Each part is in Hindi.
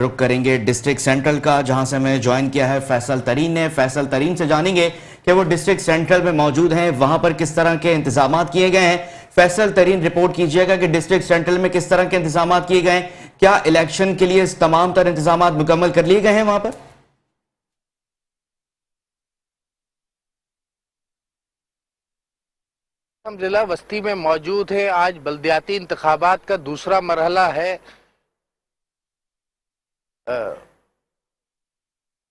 रुक करेंगे डिस्ट्रिक्ट सेंट्रल का, जहां से हमें ज्वाइन किया है फैसल तरीन ने। फैसल तरीन से जानेंगे कि वो डिस्ट्रिक्ट सेंट्रल में मौजूद हैं, वहां पर किस तरह के इंतजाम किए गए हैं। फैसल तरीन, रिपोर्ट कीजिएगा कि डिस्ट्रिक्ट सेंट्रल में किस तरह के इंतजाम किए गए हैं, क्या इलेक्शन के लिए तमाम तर इंतजाम मुकम्मल कर लिए गए हैं वहां पर? हम जिला बस्ती में मौजूद है। आज बल्दियाती इंतखाबात का दूसरा मरहला है।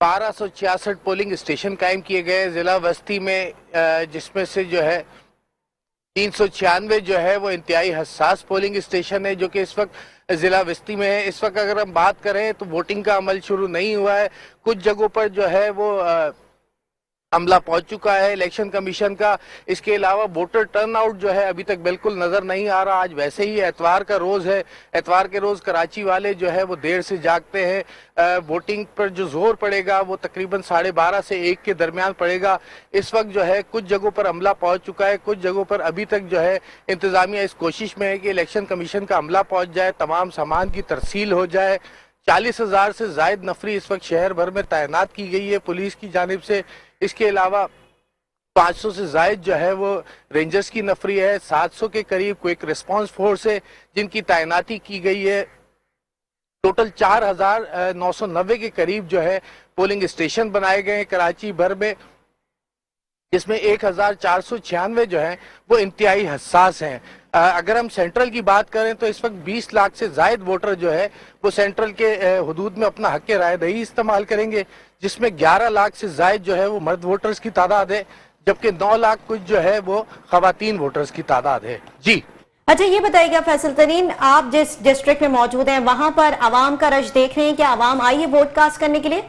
1266 पोलिंग स्टेशन कायम किए गए जिला बस्ती में, जिसमें से जो है 396 जो है वो इंतहाई हसास पोलिंग स्टेशन है जो कि इस वक्त जिला बस्ती में है। इस वक्त अगर हम बात करें तो वोटिंग का अमल शुरू नहीं हुआ है। कुछ जगहों पर जो है वो अमला पहुंच चुका है इलेक्शन कमीशन का। इसके अलावा वोटर टर्नआउट जो है अभी तक बिल्कुल नजर नहीं आ रहा। आज वैसे ही एतवार का रोज है, एतवार के रोज कराची वाले जो है वो देर से जागते हैं। वोटिंग पर जो जोर पड़ेगा वो तकरीबन 12:30 से 1 के दरमियान पड़ेगा। इस वक्त जो है कुछ जगहों पर अमला पहुंच चुका है, कुछ जगहों पर अभी तक जो है इंतजामिया इस कोशिश में है कि इलेक्शन कमीशन का अमला पहुंच जाए, तमाम सामान की तरसील हो जाए। 40,000 से जायद नफरी इस वक्त शहर भर में तैनात की गई है पुलिस की जानिब से। इसके अलावा 500 से जायद जो है वो रेंजर्स की नफरी है। 700 के करीब क्विक रिस्पांस फोर्स है जिनकी तैनाती की गई है। टोटल 4,990 के करीब जो है पोलिंग स्टेशन बनाए गए हैं कराची भर में, जिसमें 1,496 जो है वो इंतहाई हसास हैं। अगर हम सेंट्रल की बात करें तो इस वक्त 20 लाख से जायद वोटर जो है वो सेंट्रल के हुदूद में अपना हक रायदही इस्तेमाल करेंगे, जिसमें 11 लाख से जायद जो है वो मर्द वोटर्स की तादाद है, जबकि 9 लाख कुछ जो है वो खवातीन वोटर्स की तादाद है। जी अच्छा, ये बताइएगा फैसल तरीन, आप जिस डिस्ट्रिक्ट में मौजूद हैं वहां पर आवाम का रश देख रहे हैं, क्या आवाम आई है वोट कास्ट करने के लिए?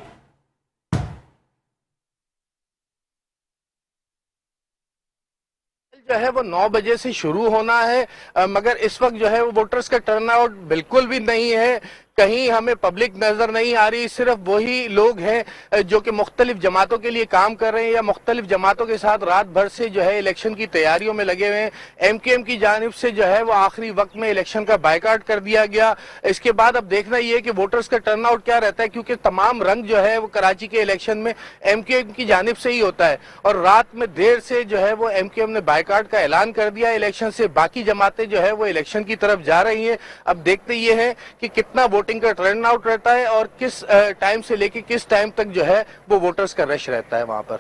जो है वो 9 बजे से शुरू होना है, मगर इस वक्त जो है वो वोटर्स का टर्नआउट बिल्कुल भी नहीं है। कहीं हमें पब्लिक नजर नहीं आ रही। सिर्फ वही लोग हैं जो कि मुख्तलिफ जमातों के लिए काम कर रहे हैं या मुख्तलिफ जमातों के साथ रात भर से जो है इलेक्शन की तैयारियों में लगे हुए हैं। MKM की जानिब से जो है वो आखिरी वक्त में इलेक्शन का बायकाट कर दिया गया। इसके बाद अब देखना ये है कि वोटर्स का टर्नआउट क्या रहता है, क्योंकि तमाम रंग जो है वो कराची के इलेक्शन में MKM की जानिब से ही होता है। और रात में देर से जो है वो MKM ने बायकाट का ऐलान कर दिया इलेक्शन से। बाकी जमातें जो है वो इलेक्शन की तरफ जा रही हैं। अब देखते ये है कि कितना वोटिंग का टर्न आउट रहता है और किस टाइम से लेके किस टाइम तक जो है वो वोटर्स का रश रहता है वहां पर।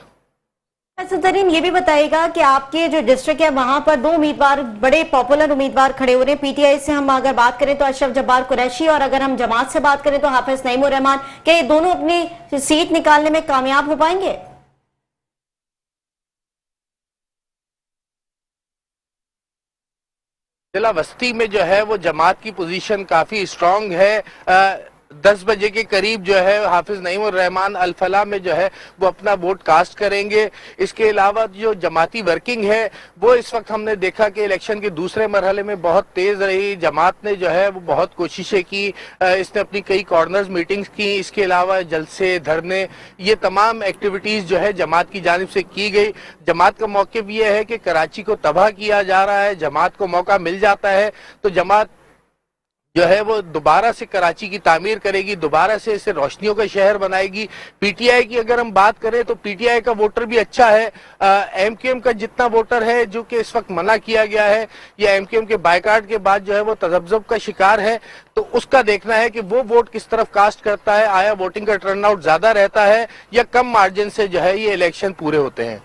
फैसल तरीन, ये भी बताइएगा कि आपके जो डिस्ट्रिक्ट है वहां पर 2 उम्मीदवार, बड़े पॉपुलर उम्मीदवार खड़े हो रहे हैं। PTI से हम अगर बात करें तो अशरफ जब्बार कुरैशी, और अगर हम जमात से बात करें तो हाफिज नईमुर रहमान। क्या ये दोनों अपनी सीट निकालने में कामयाब हो पाएंगे? जिला बस्ती में जो है वो जमात की पोजीशन काफी स्ट्रांग है। 10 बजे के करीब जो है हाफिज नईमुर रहमान अल-फलाह में जो है वो अपना वोट कास्ट करेंगे। इसके अलावा जो जमाती वर्किंग है वो इस वक्त हमने देखा कि इलेक्शन के दूसरे मरहले में बहुत तेज रही। जमात ने जो है वो बहुत कोशिशें की, इसने अपनी कई कॉर्नर्स मीटिंग्स की। इसके अलावा जलसे, धरने, ये तमाम एक्टिविटीज जो है जमात की जानिब से की गई। जमात का मौक़िफ़ ये है कि कराची को तबाह किया जा रहा है। जमात को मौका मिल जाता है तो जमात जो है वो दोबारा से कराची की तामीर करेगी, दोबारा से इसे रोशनियों का शहर बनाएगी। PTI की अगर हम बात करें तो PTI का वोटर भी अच्छा है। MKM का जितना वोटर है जो कि इस वक्त मना किया गया है या MKM के बायकाट के बाद जो है वो तजब्जुब का शिकार है, तो उसका देखना है कि वो वोट किस तरफ कास्ट करता है। आया वोटिंग का टर्नआउट ज्यादा रहता है या कम मार्जिन से जो है ये इलेक्शन पूरे होते हैं।